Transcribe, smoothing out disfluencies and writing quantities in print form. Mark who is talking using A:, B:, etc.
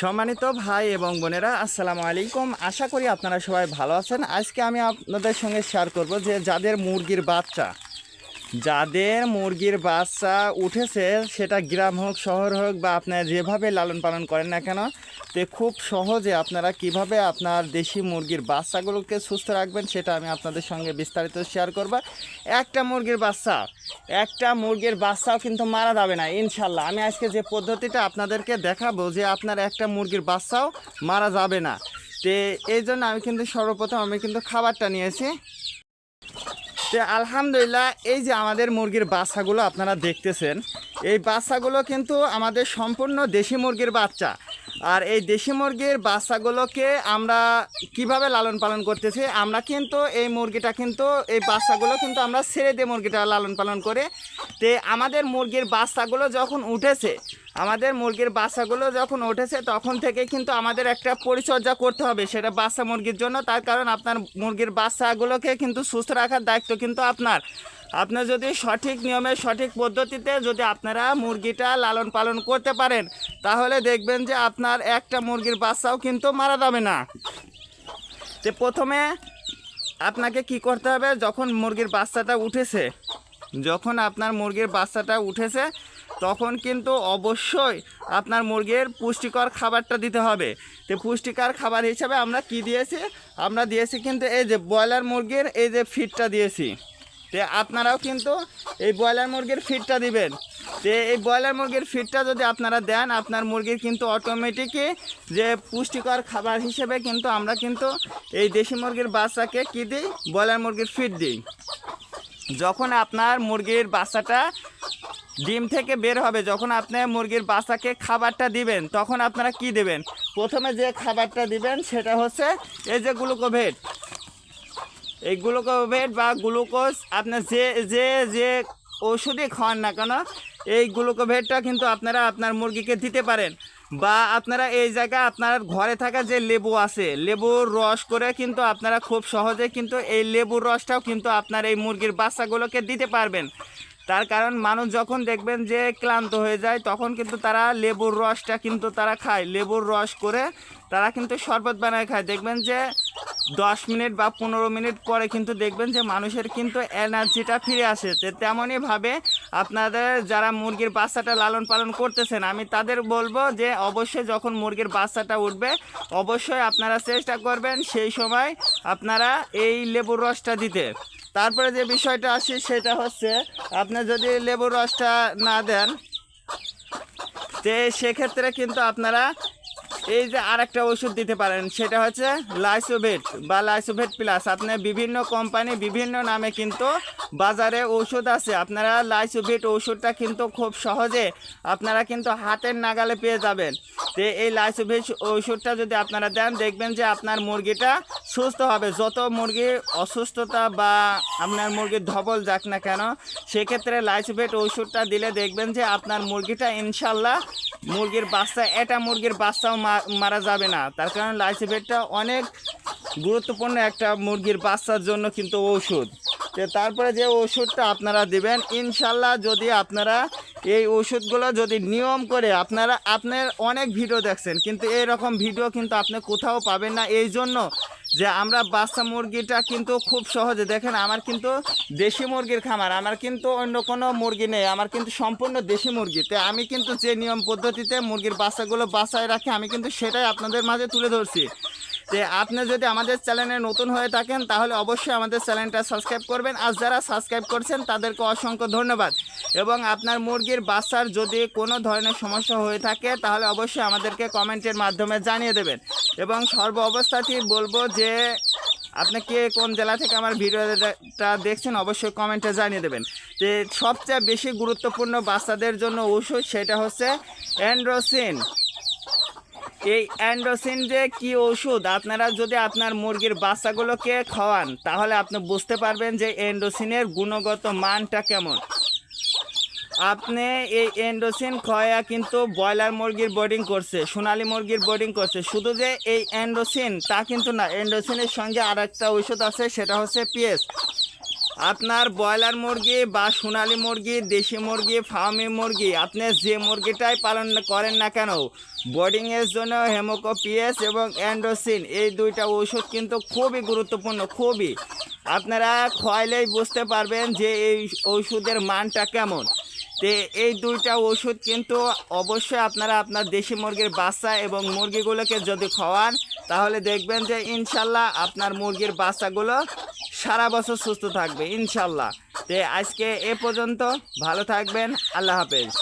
A: সম্মানিত ভাই এবং বোনেরা, আসসালামু আলাইকুম। আশা করি আপনারা সবাই ভালো আছেন। আজকে আমি আপনাদের সঙ্গে শেয়ার করব যে যাদের মুরগির বাচ্চা উঠেছে, সেটা গ্রাম হোক শহর হোক বা আপনারা যেভাবে লালন পালন করেন না কেন, তো খুব সহজে আপনারা কিভাবে আপনার দেশি মুরগির বাচ্চাগুলোকে সুস্থ রাখবেন সেটা আমি আপনাদের সঙ্গে বিস্তারিত শেয়ার করব। একটা মুরগির বাচ্চাও কিন্তু মারা যাবে না ইনশাল্লাহ। আমি আজকে যে পদ্ধতিটা আপনাদেরকে দেখাবো যে আপনার একটা মুরগির বাচ্চাও মারা যাবে না। তো এই জন্য আমি কিন্তু সর্বপ্রথম খাবারটা নিয়েছি। তো আলহামদুলিল্লাহ, এই যে আমাদের মুরগির বাচ্চাগুলো আপনারা দেখতেছেন, এই বাচ্চাগুলো কিন্তু আমাদের সম্পূর্ণ দেশি মুরগির বাচ্চা। আর এই দেশি মুরগির বাচ্চাগুলোকে আমরা কিভাবে লালন পালন করতেছি, আমরা কিন্তু এই বাচ্চাগুলো কিন্তু আমরা ছেড়ে দিয়ে মুরগিটা লালন পালন করে। তো আমাদের মুরগির বাচ্চাগুলো যখন উঠেছে তখন থেকে কিন্তু আমাদের একটা পরিচর্যা করতে হবে সেটা বাচ্চা মুরগির জন্য। তার কারণ আপনার মুরগির বাচ্চাগুলোকে কিন্তু সুস্থ রাখার দায়িত্ব কিন্তু আপনার যদি সঠিক নিয়মে সঠিক পদ্ধতিতে যদি আপনারা মুরগিটা লালন পালন করতে পারেন, তাহলে দেখবেন যে আপনার একটা মুরগির বাচ্চাও কিন্তু মারা যাবে না। তো প্রথমে আপনাকে কি করতে হবে, যখন আপনার মুরগির বাচ্চাটা উঠেছে তখন কিন্তু অবশ্যই আপনার মুরগির পুষ্টিকর খাবারটা দিতে হবে। তো পুষ্টিকর খাবার হিসাবে আমরা দিয়েছি কিন্তু এই যে ব্রয়লার মুরগির এই যে ফিডটা দিয়েছি। তো আপনারাও কিন্তু এই ব্রয়লার মুরগির ফিডটা দিবেন। তো এই ব্রয়লার মুরগির ফিডটা যদি আপনারা দেন, আপনার মুরগির কিন্তু অটোমেটিকই যে পুষ্টিকর খাবার হিসেবে কিন্তু আমরা কিন্তু এই দেশি মুরগির বাচ্চাকে কী দিই, ব্রয়লার মুরগির ফিড দিই। যখন আপনার মুরগির বাচ্চাটা ডিম থেকে বের হবে, যখন আপনি মুরগির বাচ্চাকে খাবারটা দিবেন, তখন আপনারা কি দেবেন, প্রথমে যে খাবারটা দিবেন সেটা হচ্ছে এই যে গ্লুকোভেট। এই গ্লুকোভেট বা গ্লুকোজ আপনার যে ওষুধই খাওয়ান না কেন, এই গ্লুকোভেটটা কিন্তু আপনারা আপনার মুরগিকে দিতে পারেন। বা আপনারা এই জায়গায় আপনার ঘরে থাকা যে লেবু আছে, লেবুর রস করে কিন্তু আপনারা খুব সহজে কিন্তু এই লেবুর রসটাও কিন্তু আপনার এই মুরগির বাচ্চাগুলোকে দিতে পারবেন। তার কারণ মানুষ যখন দেখবেন যে ক্লান্ত হয়ে যায়, তখন কিন্তু তারা লেবুর রসটা কিন্তু তারা খায়। লেবুর রস করে তারা কিন্তু শরবত বানায় খায়। দেখবেন যে 10 মিনিট বা 15 মিনিট পরে কিন্তু দেখবেন যে মানুষের কিন্তু এনার্জিটা ফিরে আসে। তেমনইভাবে আপনাদের যারা মুরগির বাচ্চাটা লালন পালন করতেছেন, আমি তাদের বলবো যে অবশ্যই যখন মুরগির বাচ্চাটা উঠবে, অবশ্যই আপনারা চেষ্টা করবেন সেই সময় আপনারা এই লেবুর রসটা দিতে। তারপরে যে বিষয়টা আসি সেটা হচ্ছে, আপনি যদি লেবুর রসটা না দেন, তো সেক্ষেত্রে কিন্তু আপনারা এই যে আরেকটা ওষুধ দিতে পারেন, সেটা হচ্ছে লাইসোভেট বা লাইসোভেট প্লাস। আপনার বিভিন্ন কোম্পানি বিভিন্ন নামে কিন্তু বাজারে ওষুধ আছে। আপনারা লাইসোভেট ওষুধটা কিন্তু খুব সহজে আপনারা কিন্তু হাতের নাগালে পেয়ে যাবেন। তো এই লাইসোভেট ওষুধটা যদি আপনারা দেন, দেখবেন যে আপনার মুরগিটা সুস্থ হবে। যত মুরগির অসুস্থতা বা আপনার মুরগির ধবল যাক না কেন, সেক্ষেত্রে লাইসোভেট ওষুধটা দিলে দেখবেন যে আপনার মুরগিটা ইনশাল্লাহ মুরগির বাচ্চাও মারা যাবে না। তার কারণ লাইসোভেটটা অনেক গুরুত্বপূর্ণ একটা মুরগির বাচ্চার জন্য কিন্তু ওষুধ। তো তারপরে যে ওষুধটা আপনারা দিবেন, ইনশাল্লাহ যদি আপনারা এই ওষুধগুলো যদি নিয়ম করে আপনার অনেক ভিডিও দেখছেন, কিন্তু এইরকম ভিডিও কিন্তু আপনি কোথাও পাবেন না। এই জন্য যে আমরা বাচ্চা মুরগিটা কিন্তু খুব সহজে দেখেন, আমার কিন্তু দেশি মুরগির খামার, আমার কিন্তু অন্য কোনো মুরগি নেই, আমার কিন্তু সম্পূর্ণ দেশি মুরগি। তো আমি কিন্তু যে নিয়ম পদ্ধতিতে মুরগির বাচ্চাগুলো বাঁচায় রাখি, আমি কিন্তু সেটাই আপনাদের মাঝে তুলে ধরছি। তো আপনি যদি আমাদের চ্যানেলে নতুন হয়ে থাকেন, তাহলে অবশ্যই আমাদের চ্যানেলটা সাবস্ক্রাইব করবেন। আর যারা সাবস্ক্রাইব করছেন তাদেরকে অসংখ্য ধন্যবাদ। এবং আপনার মুরগির বাচ্চার যদি কোনো ধরনের সমস্যা হয়ে থাকে, তাহলে অবশ্যই আমাদেরকে কমেন্টের মাধ্যমে জানিয়ে দেবেন। এবং সর্ব অবস্থাতেই বলবো যে আপনি কে কোন জেলা থেকে আমার ভিডিওটা দেখছেন, অবশ্যই কমেন্টে জানিয়ে দেবেন। তো সবচেয়ে বেশি গুরুত্বপূর্ণ বাচ্চাদের জন্য ওষুধ, সেটা হচ্ছে অ্যান্ড্রোসিন। এই অ্যান্ড্রোসিন যে কি ওষুধ, আপনারা যদি আপনার মুরগির বাচ্চাগুলোকে খাওয়ান, তাহলে আপনি বুঝতে পারবেন যে অ্যান্ড্রোসিনের গুণগত মানটা কেমন। আপনি এই অ্যান্ড্রোসিন খাওয়া কিন্তু ব্রয়লার মুরগির বোর্ডিং করছে, সোনালী মুরগির বোর্ডিং করছে। শুধু যে এই অ্যান্ড্রোসিন তা কিন্তু না, অ্যান্ড্রোসিনের সঙ্গে আরেকটা ওষুধ আছে, সেটা হচ্ছে পিএস। আপনার ব্রয়লার মুরগি বা সোনালী মুরগি, দেশি মুরগি, ফার্মি মুরগি, আপনি যে মুরগিটাই পালন করেন না কেন, বোর্ডিংয়ের জন্য হেমোকোপিয়াস এবং অ্যান্ডোসিন এই দুইটা ওষুধ কিন্তু খুবই গুরুত্বপূর্ণ, খুবই। আপনারা খাওয়াইলেই বুঝতে পারবেন যে এই ওষুধের মানটা কেমন। তো এই দুইটা ওষুধ কিন্তু অবশ্যই আপনারা আপনার দেশি মুরগির বাচ্চা এবং মুরগিগুলোকে যদি খাওয়ান, তাহলে দেখবেন যে ইনশাল্লাহ আপনার মুরগির বাচ্চাগুলো সারা বছর সুস্থ থাকবে ইনশাল্লাহ। তো আজকে এ পর্যন্ত, ভালো থাকবেন, আল্লাহ হাফেজ।